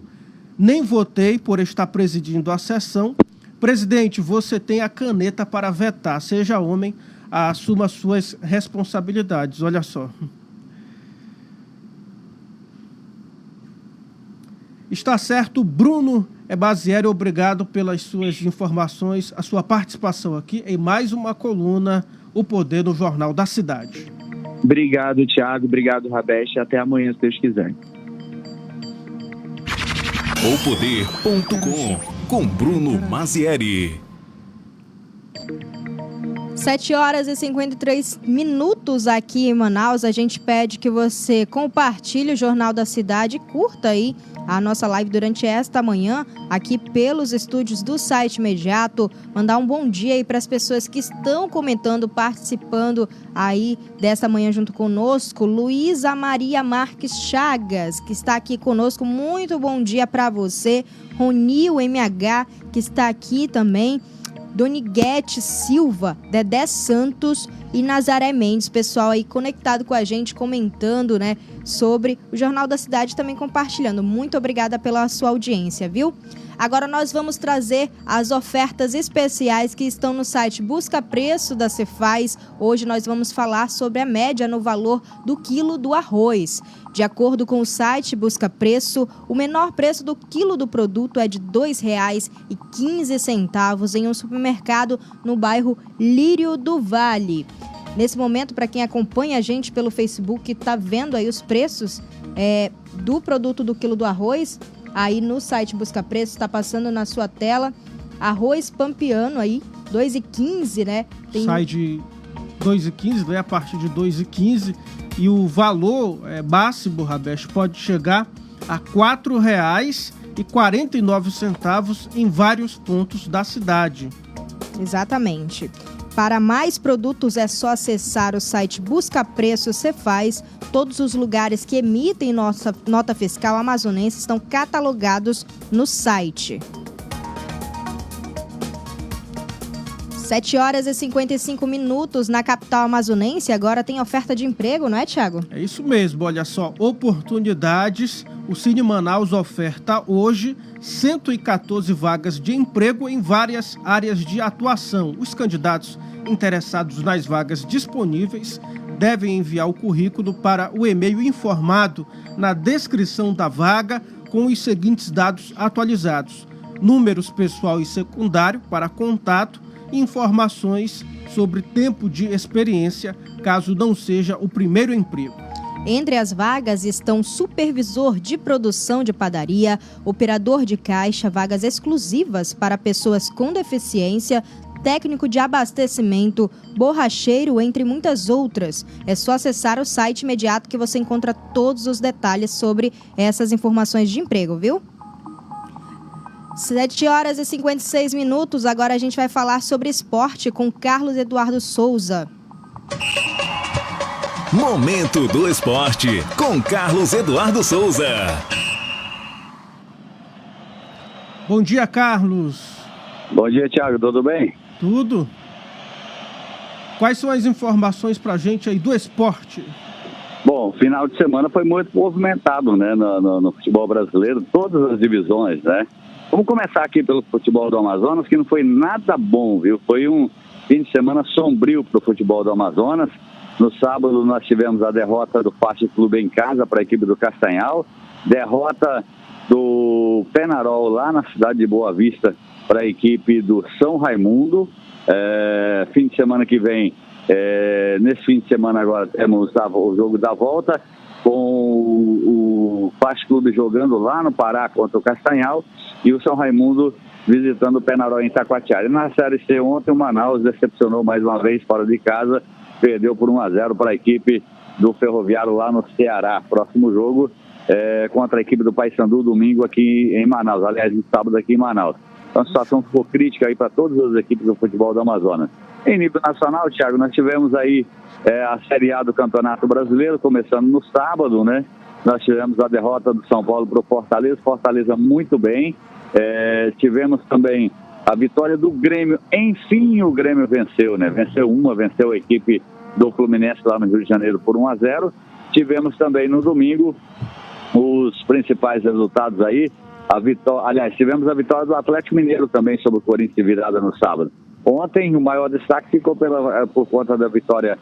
[SPEAKER 1] nem votei por estar presidindo a sessão. Presidente, você tem a caneta para vetar. Seja homem, assuma suas responsabilidades. Olha só. Está certo, Bruno Bazieri, obrigado pelas suas informações, a sua participação aqui em mais uma coluna, O Poder no Jornal da Cidade.
[SPEAKER 6] Obrigado, Tiago. Obrigado, Rabeste. Até amanhã, se Deus quiser.
[SPEAKER 3] Opoder.com com Bruno Mazieri.
[SPEAKER 2] 7h53 aqui em Manaus. A gente pede que você compartilhe o Jornal da Cidade, curta aí a nossa live durante esta manhã, aqui pelos estúdios do Site Imediato. Mandar um bom dia aí para as pessoas que estão comentando, participando aí dessa manhã junto conosco. Luísa Maria Marques Chagas, que está aqui conosco, muito bom dia para você. Ronil MH, que está aqui também. Doniguete Silva, Dedé Santos e Nazaré Mendes, pessoal aí conectado com a gente, comentando, né, sobre o Jornal da Cidade, também compartilhando. Muito obrigada pela sua audiência, viu? Agora nós vamos trazer as ofertas especiais que estão no site Busca Preço da Cefaz. Hoje nós vamos falar sobre a média no valor do quilo do arroz. De acordo com o site Busca Preço, o menor preço do quilo do produto é de R$ 2,15 em um supermercado no bairro Lírio do Vale. Nesse momento, para quem acompanha a gente pelo Facebook, está vendo aí os preços do produto do quilo do arroz, aí no site Busca Preço, está passando na sua tela, arroz pampiano aí, R$ 2,15, né?
[SPEAKER 1] Sai de R$ 2,15, né? A partir de R$ 2,15, e o valor máximo, Rabeste, pode chegar a R$ 4,49 em vários pontos da cidade.
[SPEAKER 2] Exatamente. Para mais produtos é só acessar o site Busca Preço Cefaz. Todos os lugares que emitem nota fiscal amazonense estão catalogados no site. 7h55 na capital amazonense. Agora tem oferta de emprego, não é, Thiago?
[SPEAKER 1] É isso mesmo, olha só, oportunidades. O Cine Manaus oferta hoje 114 vagas de emprego em várias áreas de atuação. Os candidatos interessados nas vagas disponíveis devem enviar o currículo para o e-mail informado na descrição da vaga com os seguintes dados atualizados: números pessoal e secundário para contato, informações sobre tempo de experiência, caso não seja o primeiro emprego.
[SPEAKER 2] Entre as vagas estão supervisor de produção de padaria, operador de caixa, vagas exclusivas para pessoas com deficiência, técnico de abastecimento, borracheiro, entre muitas outras. É só acessar o site imediato que você encontra todos os detalhes sobre essas informações de emprego, viu? 7h56, agora a gente vai falar sobre esporte com Carlos Eduardo Souza.
[SPEAKER 3] Momento do Esporte com Carlos Eduardo Souza.
[SPEAKER 1] Bom dia, Carlos.
[SPEAKER 7] Bom dia, Thiago, tudo bem?
[SPEAKER 1] Tudo. Quais são as informações pra gente aí do esporte?
[SPEAKER 7] Bom, o final de semana foi muito movimentado, né, no futebol brasileiro, todas as divisões, né? Vamos começar aqui pelo futebol do Amazonas, que não foi nada bom, viu? Foi um fim de semana sombrio para o futebol do Amazonas. No sábado nós tivemos a derrota do Fast Clube em casa para a equipe do Castanhal, derrota do Penarol lá na cidade de Boa Vista para a equipe do São Raimundo. Fim de semana que vem, nesse fim de semana agora temos o jogo da volta, com o Fast Clube jogando lá no Pará contra o Castanhal e o São Raimundo visitando o Penarol em Itacoatiara. E na Série C ontem o Manaus decepcionou mais uma vez fora de casa, perdeu por 1-0 para a equipe do Ferroviário lá no Ceará. Próximo jogo contra a equipe do Paysandu domingo aqui em Manaus, aliás, no sábado aqui em Manaus. Então a situação ficou crítica aí para todas as equipes do futebol do Amazonas. Em nível nacional, Thiago, nós tivemos aí a Série A do Campeonato Brasileiro, começando no sábado, né? Nós tivemos a derrota do São Paulo para o Fortaleza muito bem. Tivemos também a vitória do Grêmio. Enfim, o Grêmio venceu, né? Venceu a equipe do Fluminense lá no Rio de Janeiro por 1-0. Tivemos também no domingo os principais resultados aí. Tivemos a vitória do Atlético Mineiro também sobre o Corinthians de virada no sábado. Ontem o maior destaque ficou por conta da vitória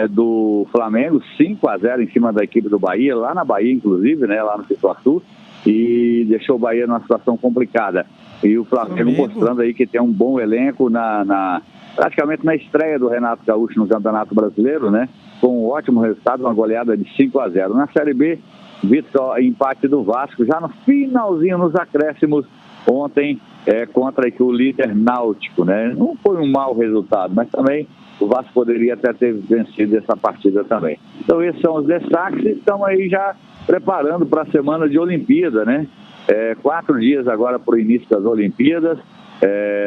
[SPEAKER 7] do Flamengo, 5-0 em cima da equipe do Bahia, lá na Bahia inclusive, né, lá no Pituaçu, e deixou o Bahia numa situação complicada. E o Flamengo mostrando aí que tem um bom elenco praticamente na estreia do Renato Gaúcho no Campeonato Brasileiro, né, com um ótimo resultado, uma goleada de 5-0. Na Série B, empate do Vasco, já no finalzinho, nos acréscimos, ontem, contra o líder Náutico, né? Não foi um mau resultado, mas também o Vasco poderia até ter vencido essa partida também. Então esses são os destaques e estamos aí já preparando para a semana de Olimpíada, né? 4 dias agora para o início das Olimpíadas,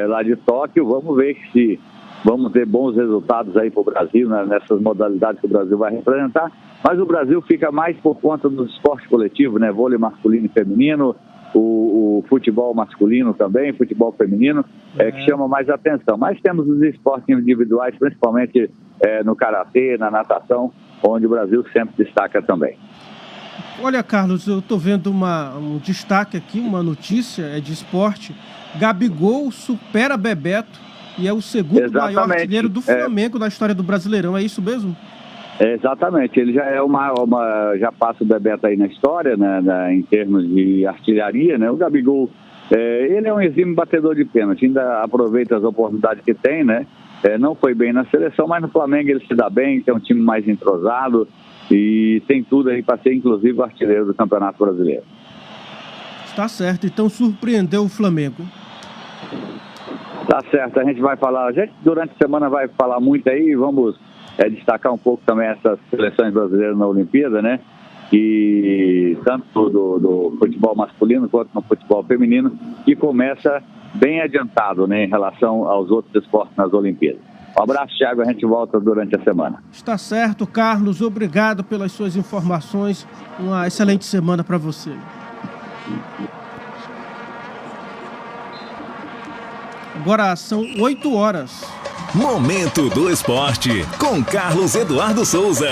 [SPEAKER 7] lá de Tóquio. Vamos ver se vamos ter bons resultados aí para o Brasil, né, nessas modalidades que o Brasil vai representar. Mas o Brasil fica mais por conta do esporte coletivo, né? Vôlei masculino e feminino, o futebol masculino também, futebol feminino, que chama mais atenção. Mas temos os esportes individuais, principalmente no karatê, na natação, onde o Brasil sempre destaca também.
[SPEAKER 1] Olha, Carlos, eu estou vendo um destaque aqui, uma notícia de esporte. Gabigol supera Bebeto e é o segundo maior artilheiro do Flamengo na história do Brasileirão. É isso mesmo?
[SPEAKER 7] Exatamente. Ele já é já passa o Bebeto aí na história, né, em termos de artilharia, né? O Gabigol, ele é um exímio batedor de pênalti, ainda aproveita as oportunidades que tem, né? Não foi bem na seleção, mas no Flamengo ele se dá bem, tem um time mais entrosado e tem tudo aí para ser, inclusive, o artilheiro do Campeonato Brasileiro.
[SPEAKER 1] Está certo, então surpreendeu o Flamengo.
[SPEAKER 7] Tá certo, a gente vai falar, durante a semana vai falar muito aí, vamos destacar um pouco também essas seleções brasileiras na Olimpíada, né? E tanto do futebol masculino quanto no futebol feminino, que começa bem adiantado, né, em relação aos outros esportes nas Olimpíadas. Um abraço, Thiago, a gente volta durante a semana.
[SPEAKER 1] Está certo, Carlos, obrigado pelas suas informações, uma excelente semana para você. Agora são 8 horas.
[SPEAKER 3] Momento do Esporte, com Carlos Eduardo Souza.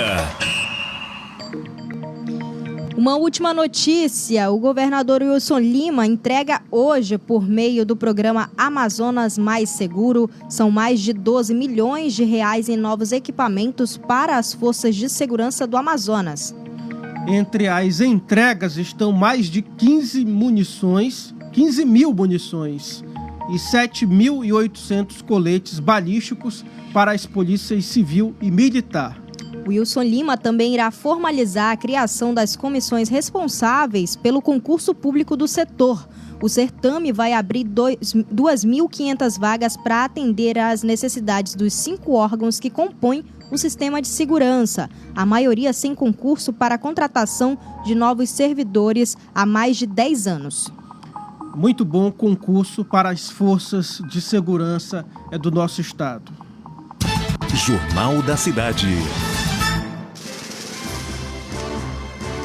[SPEAKER 2] Uma última notícia, o governador Wilson Lima entrega hoje, por meio do programa Amazonas Mais Seguro, são mais de 12 milhões de reais em novos equipamentos para as forças de segurança do Amazonas.
[SPEAKER 1] Entre as entregas estão mais de 15 mil munições e 7.800 coletes balísticos para as polícias civil e militar.
[SPEAKER 2] Wilson Lima também irá formalizar a criação das comissões responsáveis pelo concurso público do setor. O certame vai abrir 2.500 vagas para atender às necessidades dos 5 órgãos que compõem o sistema de segurança, a maioria sem concurso para a contratação de novos servidores há mais de 10 anos.
[SPEAKER 1] Muito bom concurso para as forças de segurança do nosso estado.
[SPEAKER 3] Jornal da Cidade.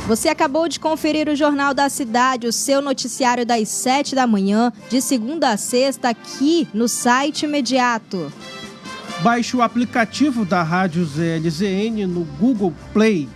[SPEAKER 2] Você acabou de conferir o Jornal da Cidade, o seu noticiário das 7 da manhã, de segunda a sexta, aqui no site Imediato.
[SPEAKER 1] Baixe o aplicativo da Rádio ZLZN no Google Play,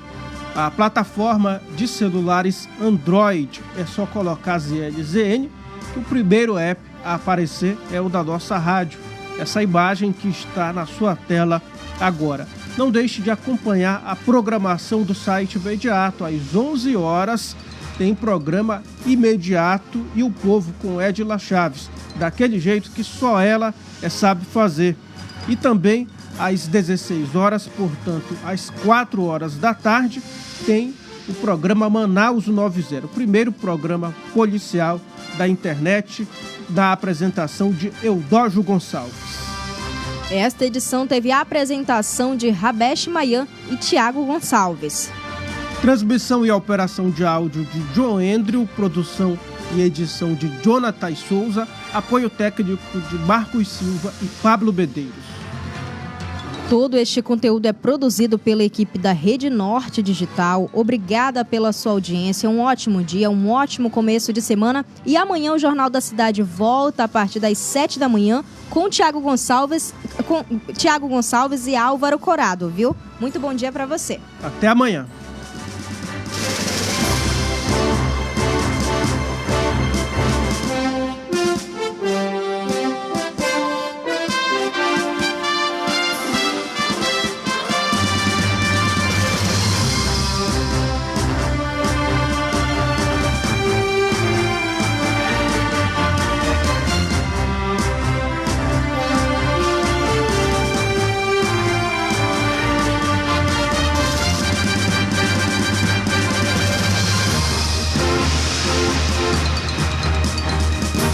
[SPEAKER 1] a plataforma de celulares Android. É só colocar ZLZN, o primeiro app a aparecer é o da nossa rádio. Essa imagem que está na sua tela agora. Não deixe de acompanhar a programação do site Imediato. Às 11 horas tem programa Imediato e o Povo com Edila Chaves, daquele jeito que só ela sabe fazer. E também às 16 horas, portanto, às 4 horas da tarde, tem o programa Manaus 90, o primeiro programa policial da internet, da apresentação de Eudógio Gonçalves.
[SPEAKER 2] Esta edição teve a apresentação de Rabesh Mayan e Tiago Gonçalves.
[SPEAKER 1] Transmissão e operação de áudio de John Andrew, produção e edição de Jonathan Souza, apoio técnico de Marcos Silva e Pablo Medeiros.
[SPEAKER 2] Todo este conteúdo é produzido pela equipe da Rede Norte Digital. Obrigada pela sua audiência, um ótimo dia, um ótimo começo de semana. E amanhã o Jornal da Cidade volta a partir das 7 da manhã com Tiago Gonçalves e Álvaro Corado, viu? Muito bom dia para você.
[SPEAKER 1] Até amanhã.